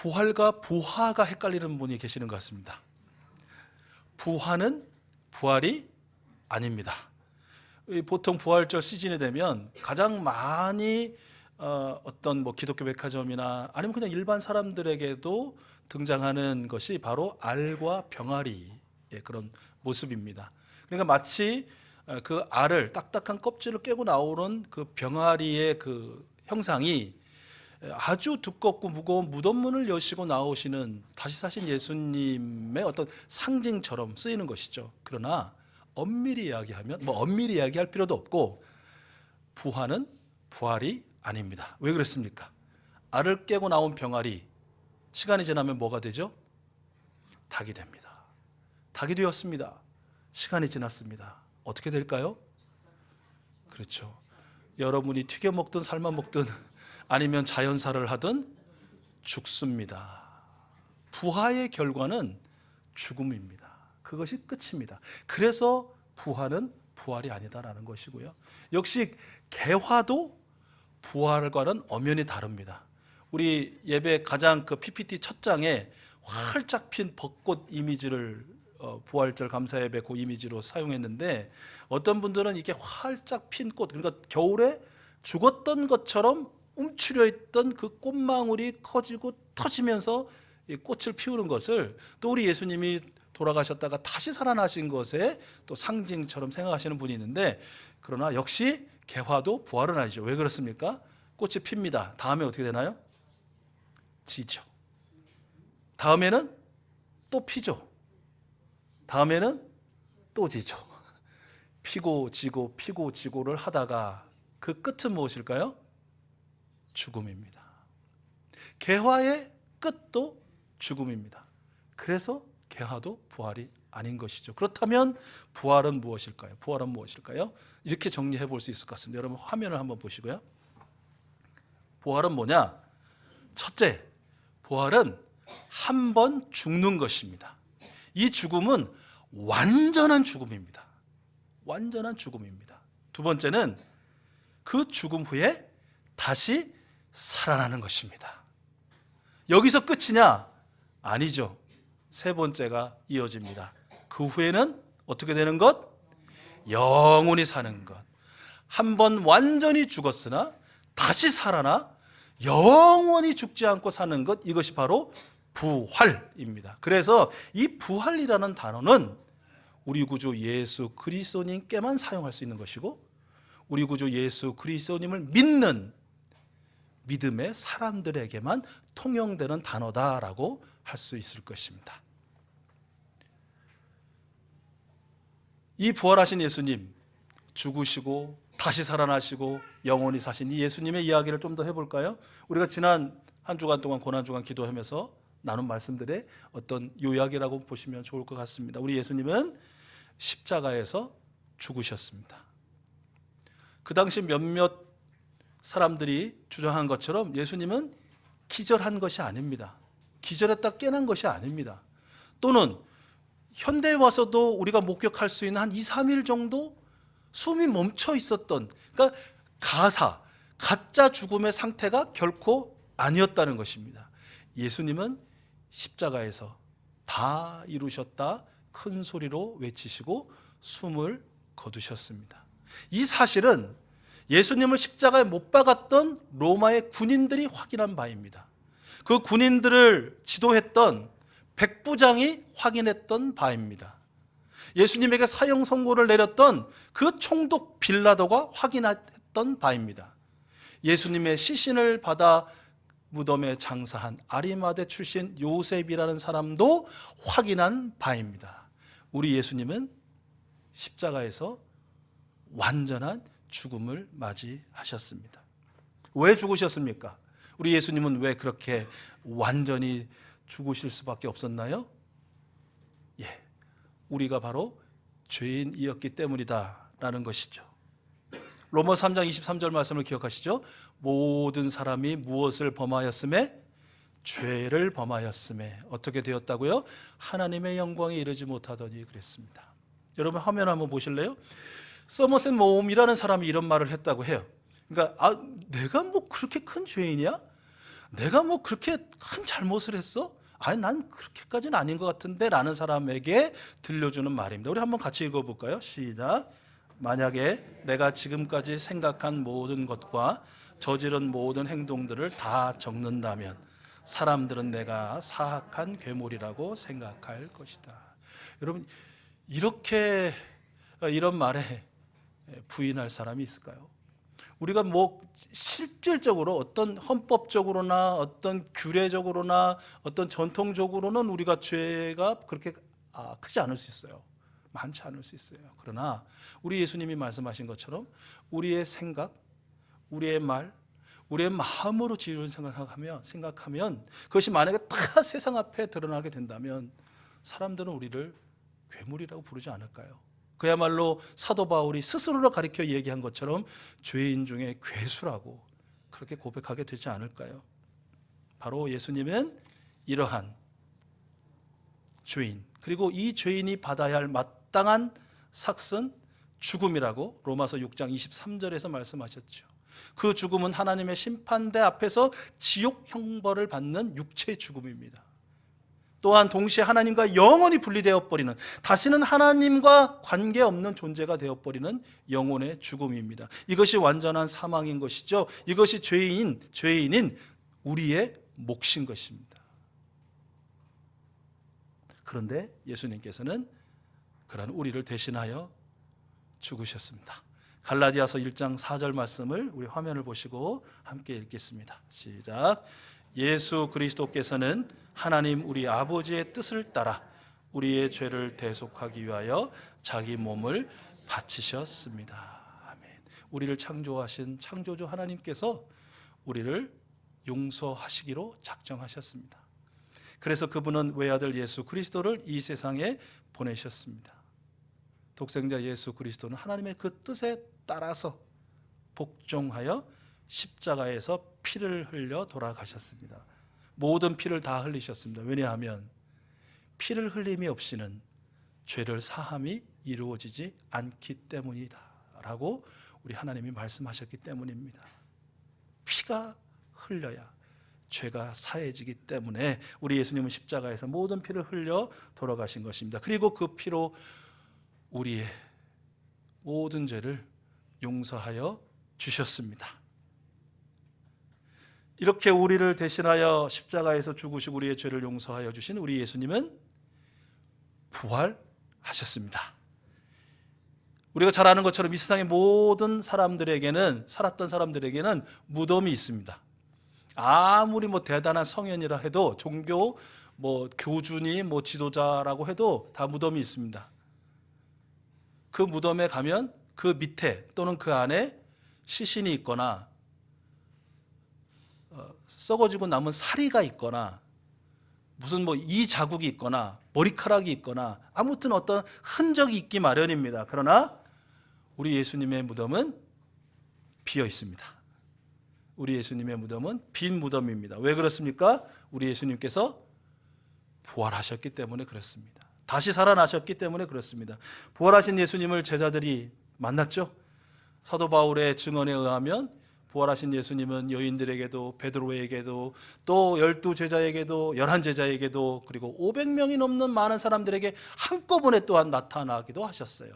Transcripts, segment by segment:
부활과 부하가 헷갈리는 분이 계시는 것 같습니다. 부활은 부활이 아닙니다. 보통 부활절 시즌이 되면 가장 많이 어떤 기독교 백화점이나 아니면 그냥 일반 사람들에게도 등장하는 것이 바로 알과 병아리의 그런 모습입니다. 그러니까 마치 그 알을 딱딱한 껍질을 깨고 나오는 그 병아리의 그 형상이 아주 두껍고 무거운 무덤문을 여시고 나오시는 다시 사신 예수님의 어떤 상징처럼 쓰이는 것이죠. 그러나 엄밀히 이야기하면 엄밀히 이야기할 필요도 없고 부활은 부활이 아닙니다. 왜 그렇습니까? 알을 깨고 나온 병아리 시간이 지나면 뭐가 되죠? 닭이 됩니다. 닭이 되었습니다. 시간이 지났습니다. 어떻게 될까요? 그렇죠. 여러분이 튀겨 먹든 삶아 먹든 아니면 자연사를 하든 죽습니다. 부활의 결과는 죽음입니다. 그것이 끝입니다. 그래서 부활은 부활이 아니다라는 것이고요. 역시 개화도 부활과는 엄연히 다릅니다. 우리 예배 가장 그 PPT 첫 장에 활짝 핀 벚꽃 이미지를 부활절 감사예배 그 이미지로 사용했는데 어떤 분들은 이게 활짝 핀 꽃, 그러니까 겨울에 죽었던 것처럼 움츠려 있던 그 꽃망울이 커지고 터지면서 이 꽃을 피우는 것을 또 우리 예수님이 돌아가셨다가 다시 살아나신 것의 또 상징처럼 생각하시는 분이 있는데, 그러나 역시 개화도 부활은 아니죠. 왜 그렇습니까? 꽃이 핍니다. 다음에 어떻게 되나요? 지죠. 다음에는 또 피죠. 다음에는 또 지죠. 피고 지고 피고 지고를 하다가 그 끝은 무엇일까요? 죽음입니다. 개화의 끝도 죽음입니다. 그래서 개화도 부활이 아닌 것이죠. 그렇다면 부활은 무엇일까요? 부활은 무엇일까요? 이렇게 정리해 볼 수 있을 것 같습니다. 여러분 화면을 한번 보시고요. 부활은 뭐냐? 첫째, 부활은 한 번 죽는 것입니다. 이 죽음은 완전한 죽음입니다. 완전한 죽음입니다. 두 번째는 그 죽음 후에 다시 살아나는 것입니다. 여기서 끝이냐? 아니죠. 세 번째가 이어집니다. 그 후에는 어떻게 되는 것? 영원히 사는 것. 한 번 완전히 죽었으나 다시 살아나 영원히 죽지 않고 사는 것, 이것이 바로 부활입니다. 그래서 이 부활이라는 단어는 우리 구주 예수 그리스도님께만 사용할 수 있는 것이고, 우리 구주 예수 그리스도님을 믿는 믿음의 사람들에게만 통용되는 단어다라고 할 수 있을 것입니다. 이 부활하신 예수님, 죽으시고 다시 살아나시고 영원히 사신 이 예수님의 이야기를 좀 더 해볼까요? 우리가 지난 한 주간 동안 고난주간 기도하면서 나눈 말씀들의 어떤 요약이라고 보시면 좋을 것 같습니다. 우리 예수님은 십자가에서 죽으셨습니다. 그 당시 몇몇 사람들이 주장한 것처럼 예수님은 기절한 것이 아닙니다. 기절했다 깨난 것이 아닙니다. 또는 현대에 와서도 우리가 목격할 수 있는 한 2, 3일 정도 숨이 멈춰 있었던, 그러니까 가짜 죽음의 상태가 결코 아니었다는 것입니다. 예수님은 십자가에서 다 이루셨다 큰 소리로 외치시고 숨을 거두셨습니다. 이 사실은 예수님을 십자가에 못 박았던 로마의 군인들이 확인한 바입니다. 그 군인들을 지도했던 백부장이 확인했던 바입니다. 예수님에게 사형 선고를 내렸던 그 총독 빌라도가 확인했던 바입니다. 예수님의 시신을 받아 무덤에 장사한 아리마대 출신 요셉이라는 사람도 확인한 바입니다. 우리 예수님은 십자가에서 완전한 죽음을 맞이하셨습니다. 왜 죽으셨습니까? 우리 예수님은 왜 그렇게 완전히 죽으실 수밖에 없었나요? 우리가 바로 죄인이었기 때문이다라는 것이죠. 로마서 3장 23절 말씀을 기억하시죠? 모든 사람이 무엇을 범하였음에? 죄를 범하였음에 어떻게 되었다고요? 하나님의 영광에 이르지 못하더니 그랬습니다. 여러분 화면 한번 보실래요? 서머셋 모음이라는 사람이 이런 말을 했다고 해요. 그러니까 내가 뭐 그렇게 큰 죄인이야? 내가 뭐 그렇게 큰 잘못을 했어? 아니 난 그렇게까지는 아닌 것 같은데 라는 사람에게 들려주는 말입니다. 우리 한번 같이 읽어볼까요? 시작. 만약에 내가 지금까지 생각한 모든 것과 저지른 모든 행동들을 다 적는다면 사람들은 내가 사악한 괴물이라고 생각할 것이다. 여러분, 이렇게 이런 말에 부인할 사람이 있을까요? 우리가 뭐 실질적으로 어떤 헌법적으로나 어떤 규례적으로나 어떤 전통적으로는 우리가 죄가 그렇게 크지 않을 수 있어요. 많지 않을 수 있어요. 그러나 우리 예수님이 말씀하신 것처럼 우리의 생각, 우리의 말, 우리의 마음으로 지은 생각하면 그것이 만약에 다 세상 앞에 드러나게 된다면 사람들은 우리를 괴물이라고 부르지 않을까요? 그야말로 사도 바울이 스스로를 가리켜 얘기한 것처럼 죄인 중에 괴수라고 그렇게 고백하게 되지 않을까요? 바로 예수님은 이러한 죄인, 그리고 이 죄인이 받아야 할 마땅한 삭은 죽음이라고 로마서 6장 23절에서 말씀하셨죠. 그 죽음은 하나님의 심판대 앞에서 지옥 형벌을 받는 육체의 죽음입니다. 또한 동시에 하나님과 영원히 분리되어 버리는, 다시는 하나님과 관계없는 존재가 되어버리는 영혼의 죽음입니다. 이것이 완전한 사망인 것이죠. 이것이 죄인인 우리의 몫인 것입니다. 그런데 예수님께서는 그러한 우리를 대신하여 죽으셨습니다. 갈라디아서 1장 4절 말씀을 우리 화면을 보시고 함께 읽겠습니다. 시작. 예수 그리스도께서는 하나님 우리 아버지의 뜻을 따라 우리의 죄를 대속하기 위하여 자기 몸을 바치셨습니다. 아멘. 우리를 창조하신 창조주 하나님께서 우리를 용서하시기로 작정하셨습니다. 그래서 그분은 외아들 예수 그리스도를 이 세상에 보내셨습니다. 독생자 예수 그리스도는 하나님의 그 뜻에 따라서 복종하여 십자가에서 피를 흘려 돌아가셨습니다. 모든 피를 다 흘리셨습니다. 왜냐하면 피를 흘림이 없이는 죄를 사함이 이루어지지 않기 때문이다 라고 우리 하나님이 말씀하셨기 때문입니다. 피가 흘려야 죄가 사해지기 때문에 우리 예수님은 십자가에서 모든 피를 흘려 돌아가신 것입니다. 그리고 그 피로 우리의 모든 죄를 용서하여 주셨습니다. 이렇게 우리를 대신하여 십자가에서 죽으시고 우리의 죄를 용서하여 주신 우리 예수님은 부활하셨습니다. 우리가 잘 아는 것처럼 이 세상의 모든 사람들에게는, 살았던 사람들에게는 무덤이 있습니다. 아무리 대단한 성현이라 해도, 종교 교주니 지도자라고 해도 다 무덤이 있습니다. 그 무덤에 가면 그 밑에 또는 그 안에 시신이 있거나 썩어지고 남은 사리가 있거나 무슨 이 자국이 있거나 머리카락이 있거나 아무튼 어떤 흔적이 있기 마련입니다. 그러나 우리 예수님의 무덤은 비어 있습니다. 우리 예수님의 무덤은 빈 무덤입니다. 왜 그렇습니까? 우리 예수님께서 부활하셨기 때문에 그렇습니다. 다시 살아나셨기 때문에 그렇습니다. 부활하신 예수님을 제자들이 만났죠. 사도 바울의 증언에 의하면 부활하신 예수님은 여인들에게도, 베드로에게도, 또 12제자에게도, 11제자에게도, 그리고 500명이 넘는 많은 사람들에게 한꺼번에 또한 나타나기도 하셨어요.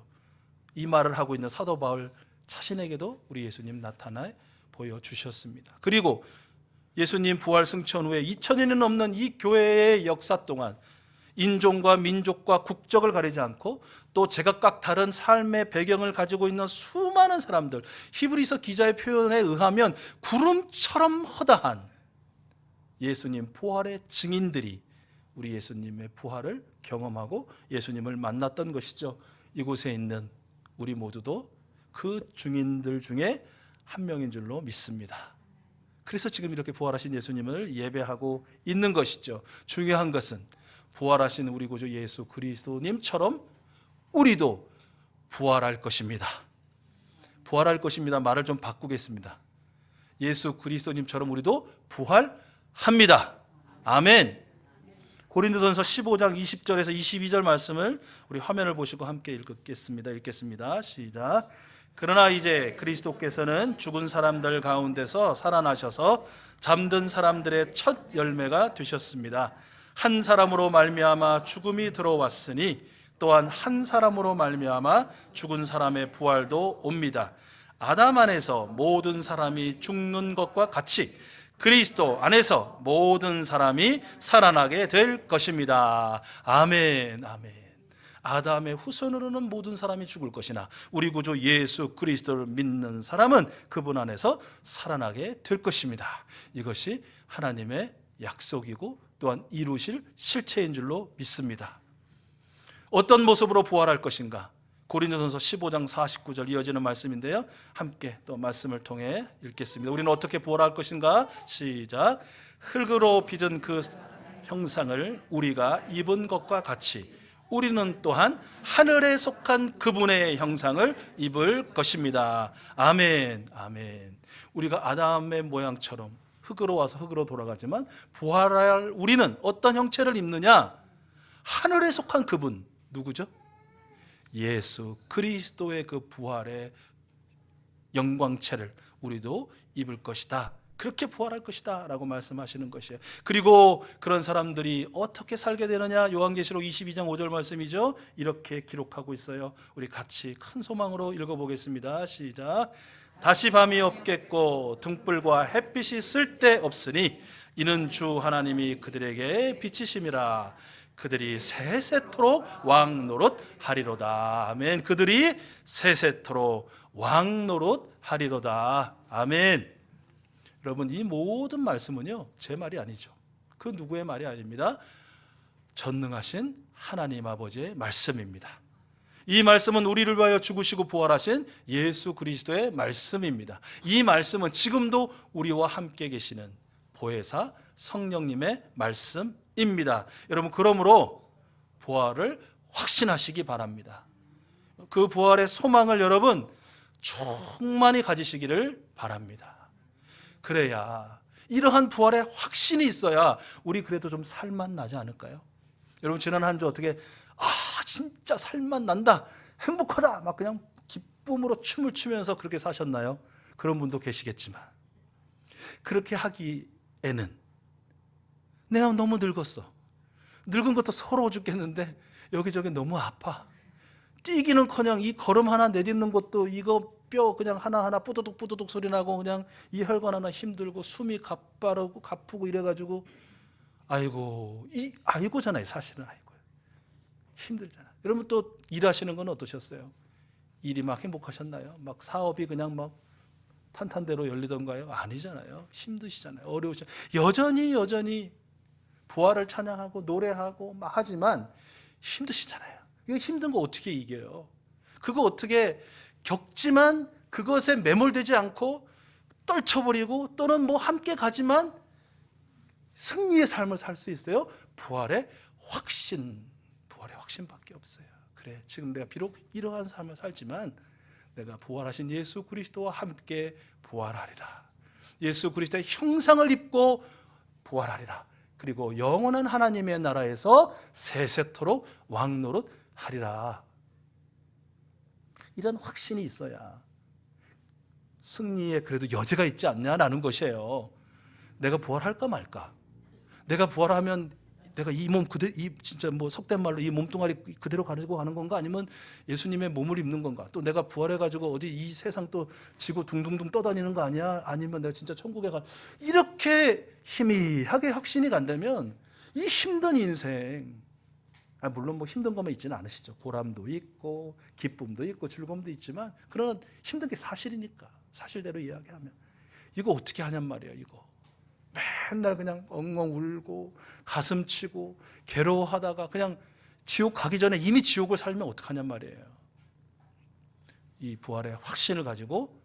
이 말을 하고 있는 사도 바울 자신에게도 우리 예수님 나타나 보여주셨습니다. 그리고 예수님 부활 승천 후에 2000년이 넘는 이 교회의 역사 동안 인종과 민족과 국적을 가리지 않고 또 제각각 다른 삶의 배경을 가지고 있는 수많은 사람들, 히브리서 기자의 표현에 의하면 구름처럼 허다한 예수님 부활의 증인들이 우리 예수님의 부활을 경험하고 예수님을 만났던 것이죠. 이곳에 있는 우리 모두도 그 증인들 중에 한 명인 줄로 믿습니다. 그래서 지금 이렇게 부활하신 예수님을 예배하고 있는 것이죠. 중요한 것은 부활하신 우리 구주 예수 그리스도님처럼 우리도 부활할 것입니다. 부활할 것입니다. 말을 좀 바꾸겠습니다. 예수 그리스도님처럼 우리도 부활합니다. 아멘. 고린도전서 15장 20절에서 22절 말씀을 우리 화면을 보시고 함께 읽겠습니다. 시작. 그러나 이제 그리스도께서는 죽은 사람들 가운데서 살아나셔서 잠든 사람들의 첫 열매가 되셨습니다. 한 사람으로 말미암아 죽음이 들어왔으니 또한 한 사람으로 말미암아 죽은 사람의 부활도 옵니다. 아담 안에서 모든 사람이 죽는 것과 같이 그리스도 안에서 모든 사람이 살아나게 될 것입니다. 아멘, 아멘. 아담의 후손으로는 모든 사람이 죽을 것이나 우리 구주 예수 그리스도를 믿는 사람은 그분 안에서 살아나게 될 것입니다. 이것이 하나님의 약속이고 또한 이루실 실체인 줄로 믿습니다. 어떤 모습으로 부활할 것인가? 고린도전서 15장 49절 이어지는 말씀인데요, 함께 또 말씀을 통해 읽겠습니다. 우리는 어떻게 부활할 것인가? 시작. 흙으로 빚은 그 형상을 우리가 입은 것과 같이 우리는 또한 하늘에 속한 그분의 형상을 입을 것입니다. 아멘, 아멘. 우리가 아담의 모양처럼 흙으로 와서 흙으로 돌아가지만 부활할 우리는 어떤 형체를 입느냐? 하늘에 속한 그분, 누구죠? 예수 그리스도의 그 부활의 영광체를 우리도 입을 것이다. 그렇게 부활할 것이다 라고 말씀하시는 것이에요. 그리고 그런 사람들이 어떻게 살게 되느냐? 요한계시록 22장 5절 말씀이죠. 이렇게 기록하고 있어요. 우리 같이 큰 소망으로 읽어보겠습니다. 시작. 다시 밤이 없겠고 등불과 햇빛이 쓸데없으니 이는 주 하나님이 그들에게 비치심이라. 그들이 세세토록 왕노릇 하리로다. 아멘. 그들이 세세토록 왕노릇 하리로다. 아멘. 여러분, 이 모든 말씀은요 제 말이 아니죠. 그 누구의 말이 아닙니다. 전능하신 하나님 아버지의 말씀입니다. 이 말씀은 우리를 위하여 죽으시고 부활하신 예수 그리스도의 말씀입니다. 이 말씀은 지금도 우리와 함께 계시는 보혜사 성령님의 말씀입니다. 여러분, 그러므로 부활을 확신하시기 바랍니다. 그 부활의 소망을 여러분 충만히 가지시기를 바랍니다. 그래야, 이러한 부활의 확신이 있어야 우리 그래도 좀 살맛 나지 않을까요? 여러분, 지난 한 주 어떻게 진짜 살맛 난다, 행복하다, 막 그냥 기쁨으로 춤을 추면서 그렇게 사셨나요? 그런 분도 계시겠지만 그렇게 하기에는 내가 너무 늙었어. 늙은 것도 서러워 죽겠는데 여기저기 너무 아파. 뛰기는커녕 이 걸음 하나 내딛는 것도 이거 뼈 그냥 하나하나 뿌두둑 뿌두둑 소리 나고 그냥 이 혈관 하나 힘들고 숨이 가빠르고 가쁘고 이래가지고 아이고잖아요. 사실은 아이고요. 힘들잖아요. 여러분, 또 일하시는 건 어떠셨어요? 일이 막 행복하셨나요? 막 사업이 그냥 막 탄탄대로 열리던가요? 아니잖아요. 힘드시잖아요. 어려우시잖아요. 여전히 부활을 찬양하고 노래하고 막 하지만 힘드시잖아요. 이거 힘든 거 어떻게 이겨요? 그거 어떻게 겪지만 그것에 매몰되지 않고 떨쳐버리고 또는 뭐 함께 가지만 승리의 삶을 살 수 있어요? 부활의 확신밖에 없어요. 그래, 지금 내가 비록 이러한 삶을 살지만 내가 부활하신 예수 그리스도와 함께 부활하리라. 예수 그리스도의 형상을 입고 부활하리라. 그리고 영원한 하나님의 나라에서 세세토록 왕노릇 하리라. 이런 확신이 있어야 승리에 그래도 여지가 있지 않냐라는 것이에요. 내가 부활할까 말까? 내가 부활하면 내가 이 몸 그대로, 진짜 뭐 속된 말로 이 몸뚱아리 그대로 가지고 가는 건가? 아니면 예수님의 몸을 입는 건가? 또 내가 부활해가지고 어디 이 세상 또 지구 둥둥둥 떠다니는 거 아니야? 아니면 내가 진짜 천국에 가? 이렇게 희미하게 확신이 간다면 이 힘든 인생, 물론 뭐 힘든 것만 있지는 않으시죠. 보람도 있고 기쁨도 있고 즐거움도 있지만, 그러나 힘든 게 사실이니까 사실대로 이야기하면 이거 어떻게 하냔 말이야. 이거 맨날 그냥 엉엉 울고 가슴 치고 괴로워하다가 그냥 지옥 가기 전에 이미 지옥을 살면 어떡하냔 말이에요. 이 부활의 확신을 가지고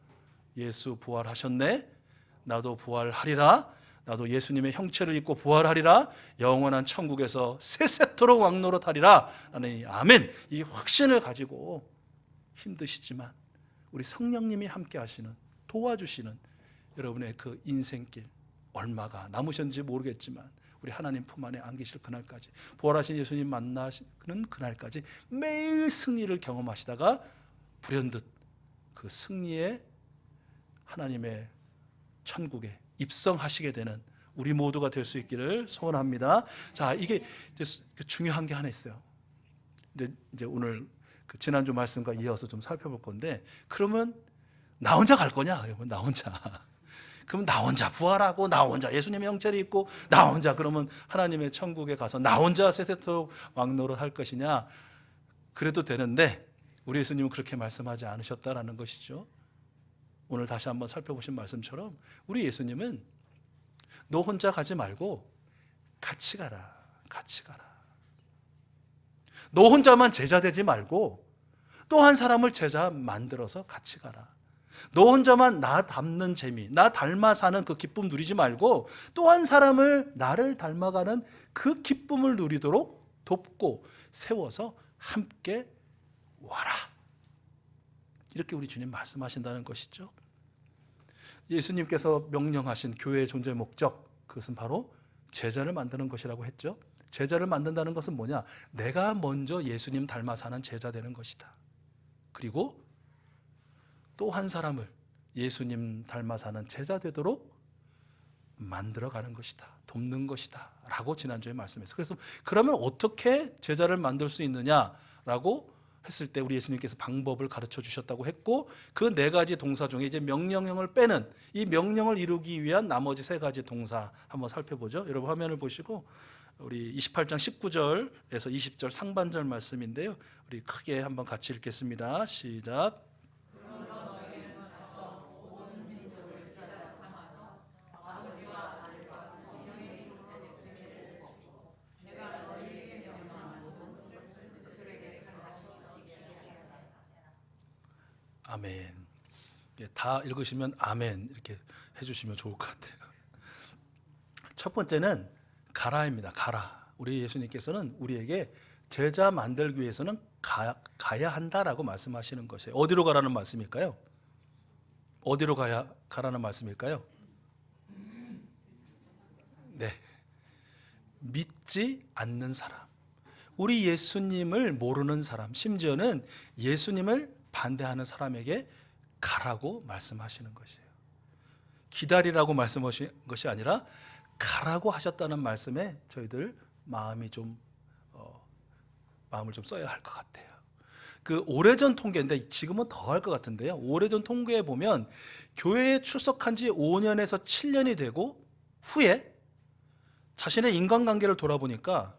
예수 부활하셨네, 나도 부활하리라, 나도 예수님의 형체를 입고 부활하리라, 영원한 천국에서 세세토록 왕노릇하리라 라는 이 아멘, 이 확신을 가지고 힘드시지만 우리 성령님이 함께 하시는, 도와주시는 여러분의 그 인생길, 얼마가 남으셨는지 모르겠지만 우리 하나님 품 안에 안기실 그날까지, 부활하신 예수님 만나시는 그날까지 매일 승리를 경험하시다가 불현듯 그 그 승리의 하나님의 천국에 입성하시게 되는 우리 모두가 될 수 있기를 소원합니다. 자, 이게 중요한 게 하나 있어요. 근데 이제 오늘 그 지난주 말씀과 이어서 좀 살펴볼 건데, 그러면 나 혼자 갈 거냐? 그러면 나 혼자. 그럼 나 혼자 부활하고 나 혼자 예수님의 형체를 입고 나 혼자 그러면 하나님의 천국에 가서 나 혼자 세세토록 왕노릇 할 것이냐? 그래도 되는데 우리 예수님은 그렇게 말씀하지 않으셨다라는 것이죠. 오늘 다시 한번 살펴보신 말씀처럼 우리 예수님은 너 혼자 가지 말고 같이 가라. 같이 가라. 너 혼자만 제자 되지 말고 또 한 사람을 제자 만들어서 같이 가라. 너 혼자만 나 닮는 재미, 나 닮아 사는 그 기쁨 누리지 말고 또 한 사람을 나를 닮아가는 그 기쁨을 누리도록 돕고 세워서 함께 와라. 이렇게 우리 주님 말씀하신다는 것이죠. 예수님께서 명령하신 교회의 존재 목적, 그것은 바로 제자를 만드는 것이라고 했죠. 제자를 만든다는 것은 뭐냐? 내가 먼저 예수님 닮아 사는 제자 되는 것이다. 그리고 또 한 사람을 예수님 닮아 사는 제자 되도록 만들어가는 것이다. 돕는 것이다. 라고 지난주에 말씀했어요. 그래서 그러면 어떻게 제자를 만들 수 있느냐라고 했을 때 우리 예수님께서 방법을 가르쳐 주셨다고 했고, 그 네 가지 동사 중에 이제 명령형을 빼는 이 명령을 이루기 위한 나머지 세 가지 동사 한번 살펴보죠. 여러분 화면을 보시고 우리 28장 19절에서 20절 상반절 말씀인데요. 우리 크게 한번 같이 읽겠습니다. 시작. 아멘. 다 읽으시면 아멘 이렇게 해주시면 좋을 것 같아요. 첫 번째는 가라입니다. 가라. 우리 예수님께서는 우리에게 제자 만들기 위해서는 가야 한다라고 말씀하시는 것이에요. 어디로 가라는 말씀일까요? 어디로 가라는 말씀일까요? 네. 믿지 않는 사람, 우리 예수님을 모르는 사람, 심지어는 예수님을 반대하는 사람에게 가라고 말씀하시는 것이에요. 기다리라고 말씀하신 것이 아니라 가라고 하셨다는 말씀에 저희들 마음을 좀 써야 할 것 같아요. 그 오래전 통계인데 지금은 더 할 것 같은데요. 오래전 통계에 보면 교회에 출석한 지 5년에서 7년이 되고 후에 자신의 인간관계를 돌아보니까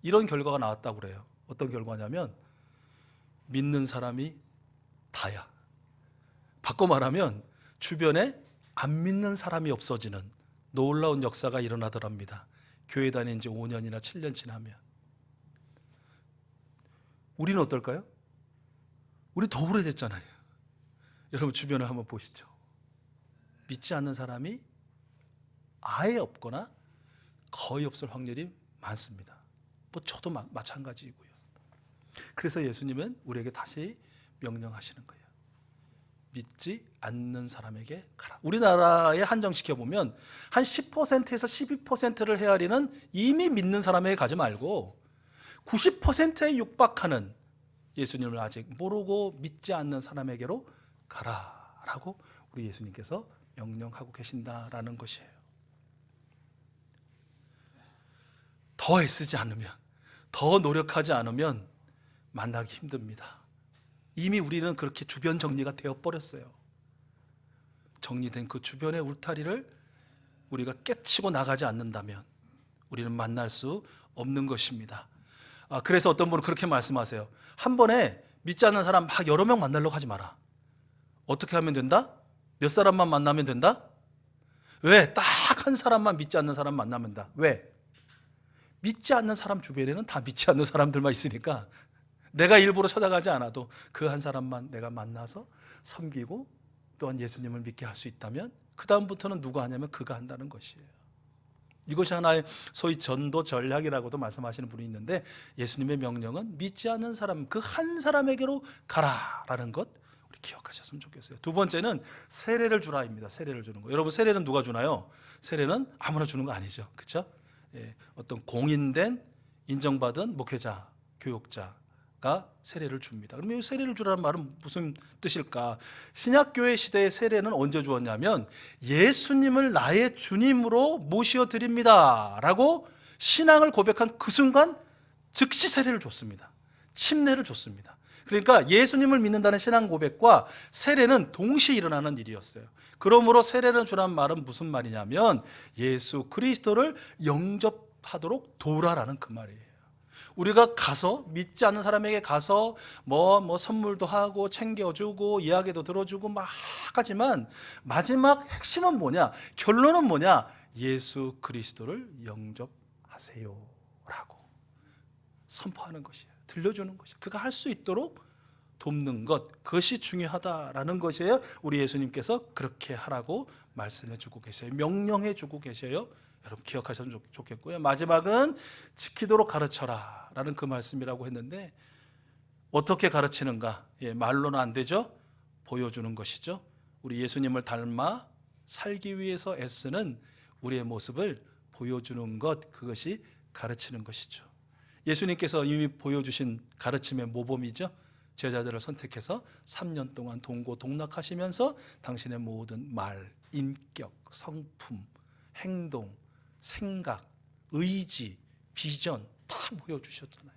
이런 결과가 나왔다고 그래요. 어떤 결과냐면 믿는 사람이 다야. 바꿔 말하면 주변에 안 믿는 사람이 없어지는 놀라운 역사가 일어나더랍니다. 교회 다닌 지 5년이나 7년 지나면. 우리는 어떨까요? 우리 더 오래됐잖아요. 여러분 주변을 한번 보시죠. 믿지 않는 사람이 아예 없거나 거의 없을 확률이 많습니다. 뭐 저도 마찬가지이고요. 그래서 예수님은 우리에게 다시 명령하시는 거예요. 믿지 않는 사람에게 가라. 우리나라에 한정시켜보면 한 10%에서 12%를 헤아리는 이미 믿는 사람에게 가지 말고 90%에 육박하는 예수님을 아직 모르고 믿지 않는 사람에게로 가라라고 우리 예수님께서 명령하고 계신다라는 것이에요. 더 애쓰지 않으면, 더 노력하지 않으면 만나기 힘듭니다. 이미 우리는 그렇게 주변 정리가 되어버렸어요. 정리된 그 주변의 울타리를 우리가 깨치고 나가지 않는다면 우리는 만날 수 없는 것입니다. 그래서 어떤 분은 그렇게 말씀하세요. 한 번에 믿지 않는 사람 막 여러 명 만나려고 하지 마라. 어떻게 하면 된다? 몇 사람만 만나면 된다? 왜? 딱 한 사람만 믿지 않는 사람 만나면 된다. 왜? 믿지 않는 사람 주변에는 다 믿지 않는 사람들만 있으니까 내가 일부러 찾아가지 않아도 그 한 사람만 내가 만나서 섬기고 또한 예수님을 믿게 할 수 있다면 그 다음부터는 누가 하냐면 그가 한다는 것이에요. 이것이 하나의 소위 전도 전략이라고도 말씀하시는 분이 있는데, 예수님의 명령은 믿지 않는 사람 그 한 사람에게로 가라라는 것 우리 기억하셨으면 좋겠어요. 두 번째는 세례를 주라입니다. 세례를 주는 거. 여러분 세례는 누가 주나요? 세례는 아무나 주는 거 아니죠. 그렇죠? 어떤 공인된 인정받은 목회자, 교육자, 세례를 줍니다. 그러면 이 세례를 주라는 말은 무슨 뜻일까? 신약교회 시대의 세례는 언제 주었냐면 예수님을 나의 주님으로 모시어 드립니다 라고 신앙을 고백한 그 순간 즉시 세례를 줬습니다. 침례를 줬습니다. 그러니까 예수님을 믿는다는 신앙 고백과 세례는 동시에 일어나는 일이었어요. 그러므로 세례를 주라는 말은 무슨 말이냐면 예수 그리스도를 영접하도록 도우라라는 그 말이에요. 우리가 가서 믿지 않는 사람에게 가서 뭐 선물도 하고 챙겨주고 이야기도 들어주고 막 하지만 마지막 핵심은 뭐냐? 결론은 뭐냐? 예수 그리스도를 영접하세요 라고 선포하는 것이에요. 들려주는 것이에요. 그가 할 수 있도록 돕는 것, 그것이 중요하다라는 것이에요. 우리 예수님께서 그렇게 하라고 말씀해 주고 계세요. 명령해 주고 계세요. 여러분 기억하시면 좋겠고요. 마지막은 지키도록 가르쳐라 라는 그 말씀이라고 했는데 어떻게 가르치는가? 말로는 안 되죠. 보여주는 것이죠. 우리 예수님을 닮아 살기 위해서 애쓰는 우리의 모습을 보여주는 것, 그것이 가르치는 것이죠. 예수님께서 이미 보여주신 가르침의 모범이죠. 제자들을 선택해서 3년 동안 동고동락하시면서 당신의 모든 말, 인격, 성품, 행동, 생각, 의지, 비전 다 보여주셨잖아요.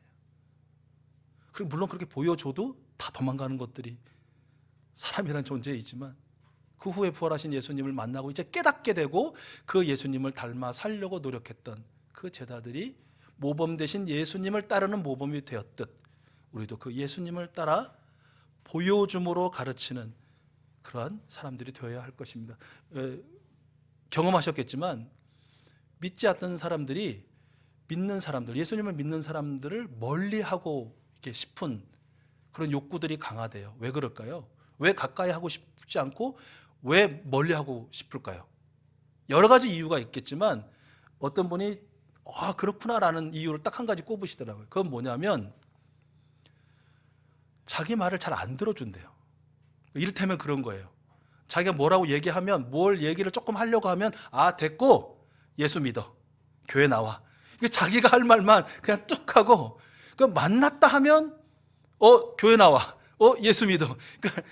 그리고 물론 그렇게 보여줘도 다 도망가는 것들이 사람이란 존재이지만 그 후에 부활하신 예수님을 만나고 이제 깨닫게 되고 그 예수님을 닮아 살려고 노력했던 그 제자들이 모범 대신 예수님을 따르는 모범이 되었듯 우리도 그 예수님을 따라 보여줌으로 가르치는 그러한 사람들이 되어야 할 것입니다. 경험하셨겠지만 믿지 않던 사람들이 믿는 사람들, 예수님을 믿는 사람들을 멀리하고 이렇게 싶은 그런 욕구들이 강하대요. 왜 그럴까요? 왜 가까이 하고 싶지 않고 왜 멀리하고 싶을까요? 여러 가지 이유가 있겠지만 어떤 분이 그렇구나라는 이유를 딱 한 가지 꼽으시더라고요. 그건 뭐냐면 자기 말을 잘 안 들어준대요. 이를테면 그런 거예요. 자기가 뭐라고 얘기하면 뭘 얘기를 조금 하려고 하면 됐고 예수 믿어, 교회 나와. 이게 자기가 할 말만 그냥 뚝 하고 만났다 하면 교회 나와, 예수 믿어. 그러니까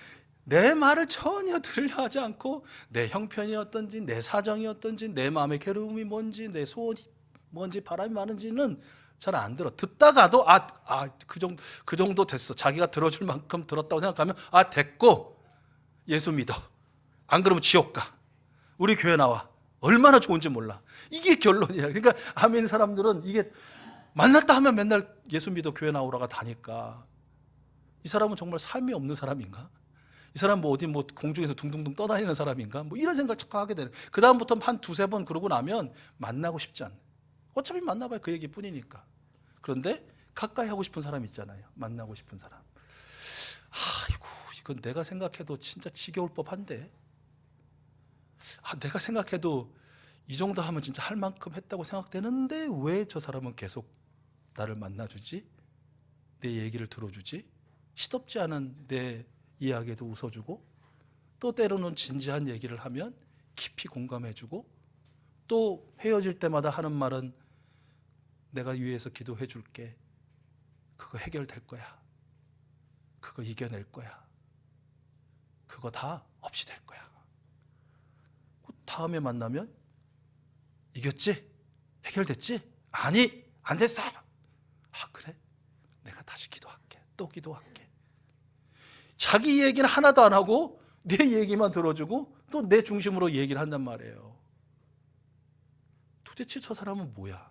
내 말을 전혀 들으려 하지 않고 내 형편이 어떤지, 내 사정이 어떤지, 내 마음의 괴로움이 뭔지, 내 소원이 뭔지, 바람이 많은지는 잘 안 들어. 듣다가도 그 정도 됐어. 자기가 들어줄 만큼 들었다고 생각하면 됐고 예수 믿어. 안 그러면 지옥 가. 우리 교회 나와. 얼마나 좋은지 몰라. 이게 결론이야. 그러니까 아멘 사람들은 이게 만났다 하면 맨날 예수 믿어 교회 나오라가 다니까 이 사람은 정말 삶이 없는 사람인가? 이 사람 어디 공중에서 둥둥둥 떠다니는 사람인가? 이런 생각을 자꾸 하게 되는. 그 다음부터 한 두세 번 그러고 나면 만나고 싶지 않아. 어차피 만나봐야 그 얘기뿐이니까. 그런데 가까이 하고 싶은 사람 있잖아요. 만나고 싶은 사람. 이건 내가 생각해도 진짜 지겨울 법한데. 내가 생각해도 이 정도 하면 진짜 할 만큼 했다고 생각되는데 왜 저 사람은 계속 나를 만나주지? 내 얘기를 들어주지? 시덥지 않은 내 이야기에도 웃어주고 또 때로는 진지한 얘기를 하면 깊이 공감해주고 또 헤어질 때마다 하는 말은 내가 위해서 기도해 줄게. 그거 해결될 거야. 그거 이겨낼 거야. 그거 다 없이 될 거야. 다음에 만나면 이겼지? 해결됐지? 아니, 안 됐어. 그래? 내가 다시 기도할게. 또 기도할게. 자기 얘기는 하나도 안 하고 내 얘기만 들어주고 또 내 중심으로 얘기를 한단 말이에요. 도대체 저 사람은 뭐야?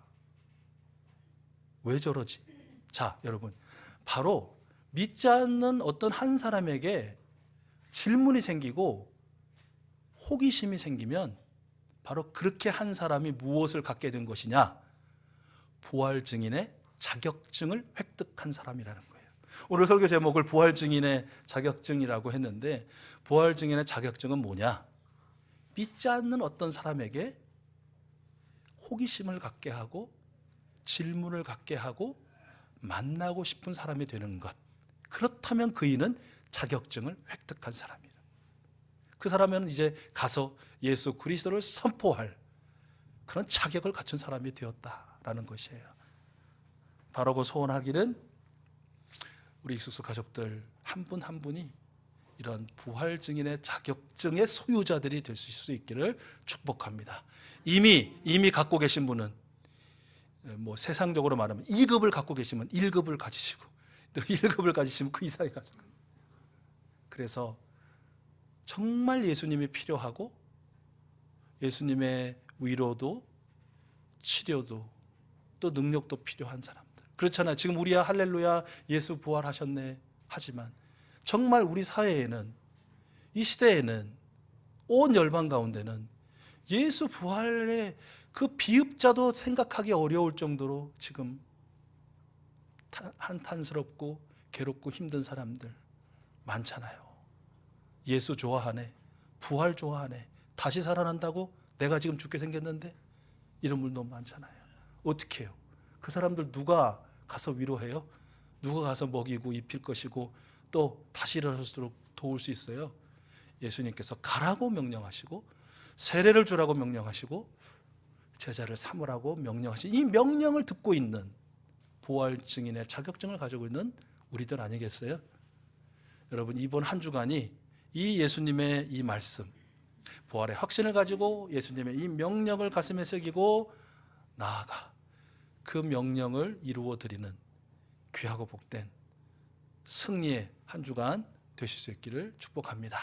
왜 저러지? 자, 여러분, 바로 믿지 않는 어떤 한 사람에게 질문이 생기고 호기심이 생기면 바로 그렇게 한 사람이 무엇을 갖게 된 것이냐? 부활 증인의 자격증을 획득한 사람이라는 거예요. 오늘 설교 제목을 부활 증인의 자격증이라고 했는데 부활 증인의 자격증은 뭐냐? 믿지 않는 어떤 사람에게 호기심을 갖게 하고 질문을 갖게 하고 만나고 싶은 사람이 되는 것. 그렇다면 그이는 자격증을 획득한 사람이에요. 그 사람은 이제 가서 예수 그리스도를 선포할 그런 자격을 갖춘 사람이 되었다라는 것이에요. 바로 그 소원하기는 우리 익숙수 가족들 한 분 한 분이 이런 부활 증인의 자격증의 소유자들이 될 수 있기를 축복합니다. 이미 갖고 계신 분은 뭐 세상적으로 말하면 2급을 갖고 계시면 1급을 가지시고 또 1급을 가지시면 그 이상이 가지고, 그래서 정말 예수님이 필요하고 예수님의 위로도 치료도 또 능력도 필요한 사람들, 그렇잖아요. 지금 우리야 할렐루야 예수 부활하셨네 하지만 정말 우리 사회에는, 이 시대에는, 온 열방 가운데는 예수 부활의 그 비읍자도 생각하기 어려울 정도로 지금 한탄스럽고 괴롭고 힘든 사람들 많잖아요. 예수 좋아하네, 부활 좋아하네, 다시 살아난다고 내가 지금 죽게 생겼는데, 이런 분도 많잖아요. 어떻게 해요? 그 사람들 누가 가서 위로해요? 누가 가서 먹이고 입힐 것이고 또 다시 일어설 수 있도록 도울 수 있어요? 예수님께서 가라고 명령하시고 세례를 주라고 명령하시고 제자를 삼으라고 명령하신 이 명령을 듣고 있는 부활 증인의 자격증을 가지고 있는 우리들 아니겠어요? 여러분, 이번 한 주간이 이 예수님의 이 말씀, 부활의 확신을 가지고 예수님의 이 명령을 가슴에 새기고 나아가 그 명령을 이루어 드리는 귀하고 복된 승리의 한 주간 되실 수 있기를 축복합니다.